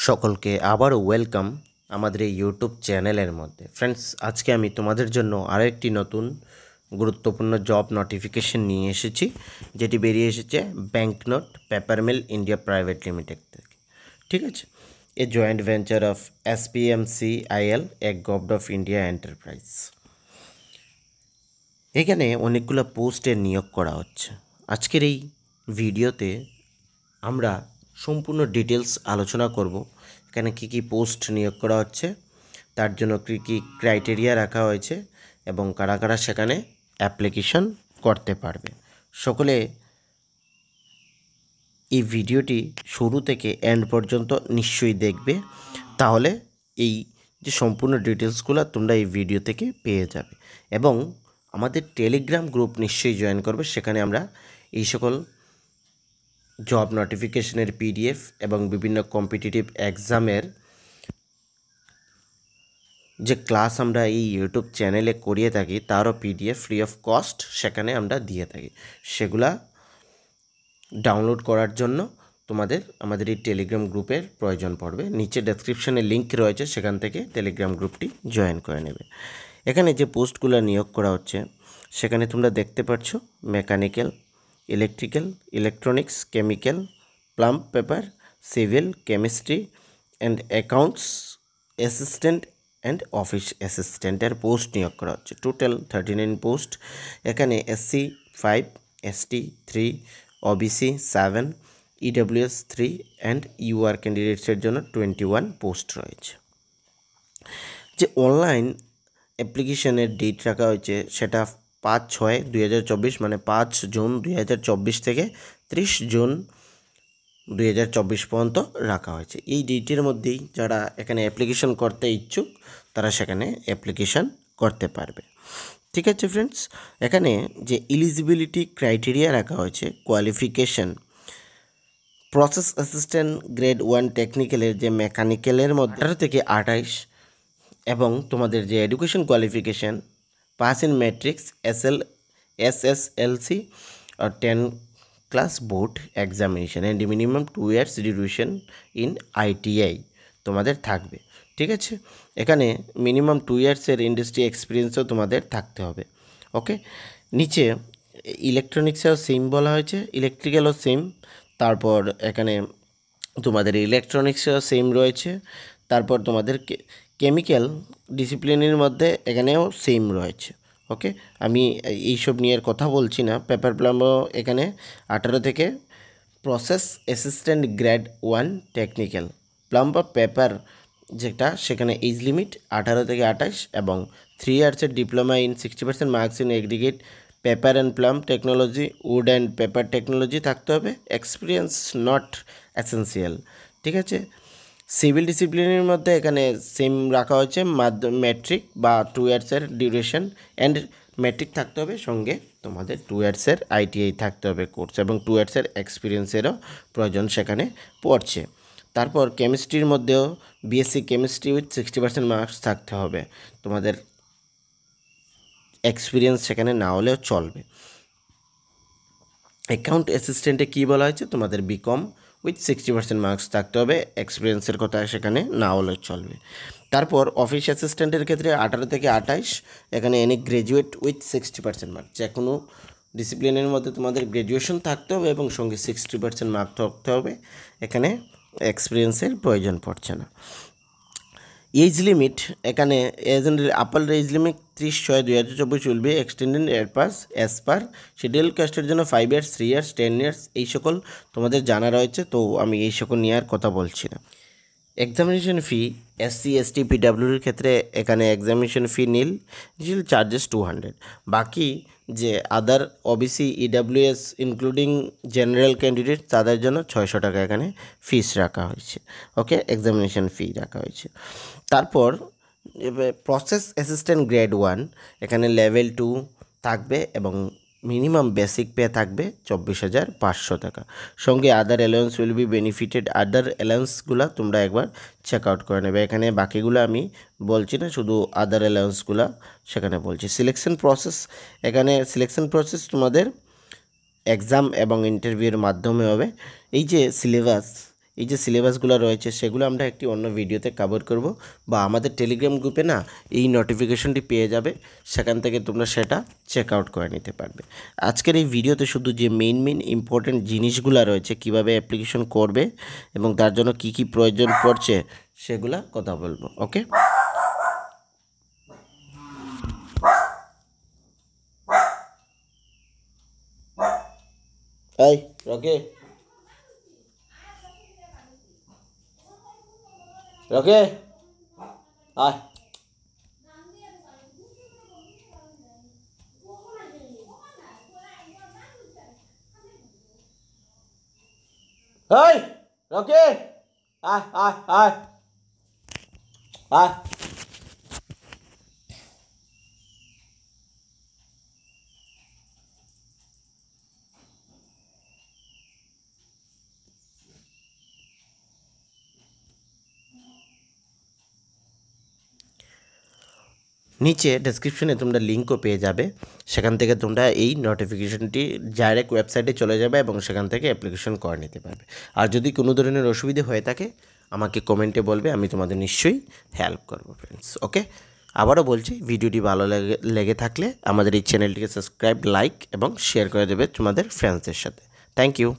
সকলকে আবারও ওয়েলকাম আমাদের এই ইউটিউব চ্যানেলের মধ্যে। ফ্রেন্ডস, আজকে আমি তোমাদের জন্য আরও একটি নতুন গুরুত্বপূর্ণ জব নোটিফিকেশন নিয়ে এসেছি, যেটি বেরিয়ে এসেছে banknote paper mill India private limited থেকে। ঠিক আছে, a joint venture of SPMCIL, a government of India enterprise. এখানে অনেকগুলো পোস্টের নিয়োগ করা হচ্ছে। আজকের এই ভিডিওতে আমরা সম্পূর্ণ ডিটেলস আলোচনা করব। এখানে কী কী পোস্ট নিয়োগ করা হচ্ছে, তার জন্য কী কী ক্রাইটেরিয়া রাখা হয়েছে এবং কারা কারা সেখানে অ্যাপ্লিকেশন করতে পারবে। সকলে এই ভিডিওটি শুরু থেকে এন্ড পর্যন্ত নিশ্চয়ই দেখবে, তাহলে এই যে সম্পূর্ণ ডিটেলসগুলো তোমরা এই ভিডিও থেকে পেয়ে যাবে। এবং আমাদের টেলিগ্রাম গ্রুপ নিশ্চয়ই জয়েন করবে। সেখানে আমরা এই সকল জব নোটিফিকেশনের PDF এবং বিভিন্ন কম্পিটিটিভ এক্সামের যে ক্লাস আমরা এই ইউটিউব চ্যানেলে করিয়ে থাকি তারও PDF ফ্রি অফ কস্ট সেখানে আমরা দিয়ে থাকি। সেগুলা ডাউনলোড করার জন্য তোমাদের আমাদের এই টেলিগ্রাম গ্রুপের প্রয়োজন পড়বে। নিচে ডেসক্রিপশনে লিঙ্ক রয়েছে, সেখান থেকে টেলিগ্রাম গ্রুপটি জয়েন করে নেবে। এখানে যে পোস্টগুলো নিয়োগ করা হচ্ছে সেখানে তোমরা দেখতে পাচ্ছ mechanical, electrical, electronics, chemical, pulp paper, civil, chemistry and accounts assistant and office অ্যাসিস্ট্যান্টের পোস্ট নিয়োগ করা হচ্ছে। Total 39 post. এখানে SC 5, ST 3, OBC 7, EWS 3 and UR ক্যান্ডিডেটসের জন্য 21 পোস্ট রয়েছে। যে অনলাইন অ্যাপ্লিকেশনের ডেট রাখা হয়েছে সেটা 5/6/2024, মানে 5 জুন 2024 থেকে 30 জুন 2024 পর্যন্ত রাখা হয়েছে। এই ডেটের মধ্যেই যারা এখানে অ্যাপ্লিকেশন করতে ইচ্ছুক তারা সেখানে অ্যাপ্লিকেশন করতে পারবে। ঠিক আছে ফ্রেন্ডস, এখানে যে এলিজিবিলিটি ক্রাইটেরিয়া রাখা হয়েছে, কোয়ালিফিকেশন প্রসেস অ্যাসিস্ট্যান্ট গ্রেড 1 টেকনিক্যালের যে মেকানিক্যালের মধ্যে 18 থেকে 28, এবং তোমাদের যে education qualification pass in matrix SSLC or 10 class board examination and minimum 2 years duration in ITI তোমাদের থাকবে। ঠিক আছে, এখানে মিনিমাম 2 yearsের ইন্ডাস্ট্রি এক্সপিরিয়েন্সও তোমাদের থাকতে হবে। ওকে, নিচে ইলেকট্রনিক্সেও সেম বলা হয়েছে, ইলেকট্রিক্যালও সেম, তারপর এখানে তোমাদের ইলেকট্রনিক্সেও সেম রয়েছে, তারপর তোমাদের কেমিক্যাল ডিসিপ্লিনের মধ্যে এখানেও সেম রয়েছে। ওকে, আমি এইসব নিয়ে কথা বলছি না। পেপার প্লাম্বও এখানে 18 থেকে, process assistant grade 1 technical plumber paper যেটা সেখানে এজ লিমিট 18 থেকে 28 এবং 3 ইয়ার্সের diploma in 60% marks in aggregate paper and pulp technology, wood and paper technology থাকতে হবে। Experience not essential. ঠিক আছে, সিভিল ডিসিপ্লিনের মধ্যে এখানে সেম রাখা হয়েছে, ম্যাট্রিক বা 2 ইয়ার্সের ডিউরেশন অ্যান্ড ম্যাট্রিক থাকতে হবে, সঙ্গে তোমাদের 2 ইয়ার্সের ITI থাকতে হবে কোর্স, এবং 2 ইয়ার্সের এক্সপিরিয়েন্সেরও প্রয়োজন সেখানে পড়ছে। তারপর কেমিস্ট্রির মধ্যেও BSc কেমিস্ট্রি উইথ 60% মার্কস থাকতে হবে, তোমাদের এক্সপিরিয়েন্স সেখানে না হলেও চলবে। অ্যাকাউন্ট অ্যাসিস্ট্যান্টে কী বলা হয়েছে, তোমাদের BCom উইথ 60% মার্কস থাকতে হবে, এক্সপিরিয়েন্সের কথা সেখানে না হলে চলবে। তারপর অফিস অ্যাসিস্ট্যান্টের ক্ষেত্রে 18 থেকে 28, এখানে এনি গ্র্যাজুয়েট উইথ 60% মার্ক, যে কোনো ডিসিপ্লিনের মধ্যে তোমাদের গ্র্যাজুয়েশন থাকতে হবে এবং সঙ্গে 60% মার্ক থাকতে হবে, এখানে এক্সপিরিয়েন্সের প্রয়োজন পড়ছে না। এজ লিমিট এখানে upper age limit 30/6/2024 will be extended as per schedule কাস্টের জন্য 5 years, 3 years, 10 years এই সকল তোমাদের জানা রয়েছে, তো আমি এই সকল নিয়ে আর কথা বলছি না। এক্সামিনেশন ফি SC ST PWর ক্ষেত্রে এখানে এক্সামিনেশন ফি নীল, চার্জেস 200। বাকি যে আদার OBC EWS including general candidate তাদের জন্য 600 টাকা এখানে ফিস রাখা হয়েছে। ওকে, এক্সামিনেশন ফি রাখা হয়েছে। তারপর প্রসেস অ্যাসিস্ট্যান্ট গ্রেড 1 এখানে লেভেল 2 থাকবে এবং মিনিমাম বেসিক পে থাকবে 24,500 টাকা, সঙ্গে other allowance will be benefited. Other অ্যালাউন্সগুলো তোমরা একবার চেক আউট করে নেবে, এখানে বাকিগুলো আমি বলছি না, শুধু আদার অ্যালাউন্সগুলো সেখানে বলছি। সিলেকশন প্রসেস, এখানে সিলেকশন প্রসেস তোমাদের এক্সাম এবং ইন্টারভিউর মাধ্যমে হবে। এই যে সিলেবাস, এই যে সিলেবাসগুলো রয়েছে সেগুলো আমরা একটি অন্য ভিডিওতে কভার করব, বা আমাদের টেলিগ্রাম গ্রুপে না এই নোটিফিকেশনটি পেয়ে যাবে, সেখান থেকে তোমরা সেটা চেক আউট করে নিতে পারবে। আজকের এই ভিডিওতে শুধু যে মেইন ইম্পর্টেন্ট জিনিসগুলো রয়েছে, কিভাবে অ্যাপ্লিকেশন করবে এবং তার জন্য কি কি প্রয়োজন পড়ছে সেগুলা কথা বলবো। ওকে, এই রকে রকে আয়, এই রকে আয় আয় আয় আয়। নিচে ডেসক্রিপশনে তোমরা লিঙ্কও পেয়ে যাবে, সেখান থেকে তোমরা এই নোটিফিকেশনটি ডাইরেক্ট ওয়েবসাইটে চলে যাবে এবং সেখান থেকে অ্যাপ্লিকেশন করে নিতে পারবে। আর যদি কোনো ধরনের অসুবিধে হয়ে থাকে আমাকে কমেন্টে বলবে, আমি তোমাদের নিশ্চয়ই হেল্প করবো ফ্রেন্ডস। ওকে, আবারও বলছি, ভিডিওটি ভালো লেগে থাকলে আমাদের এই চ্যানেলটিকে সাবস্ক্রাইব, লাইক এবং শেয়ার করে দেবে তোমাদের ফ্রেন্ডসদের সাথে। Thank you.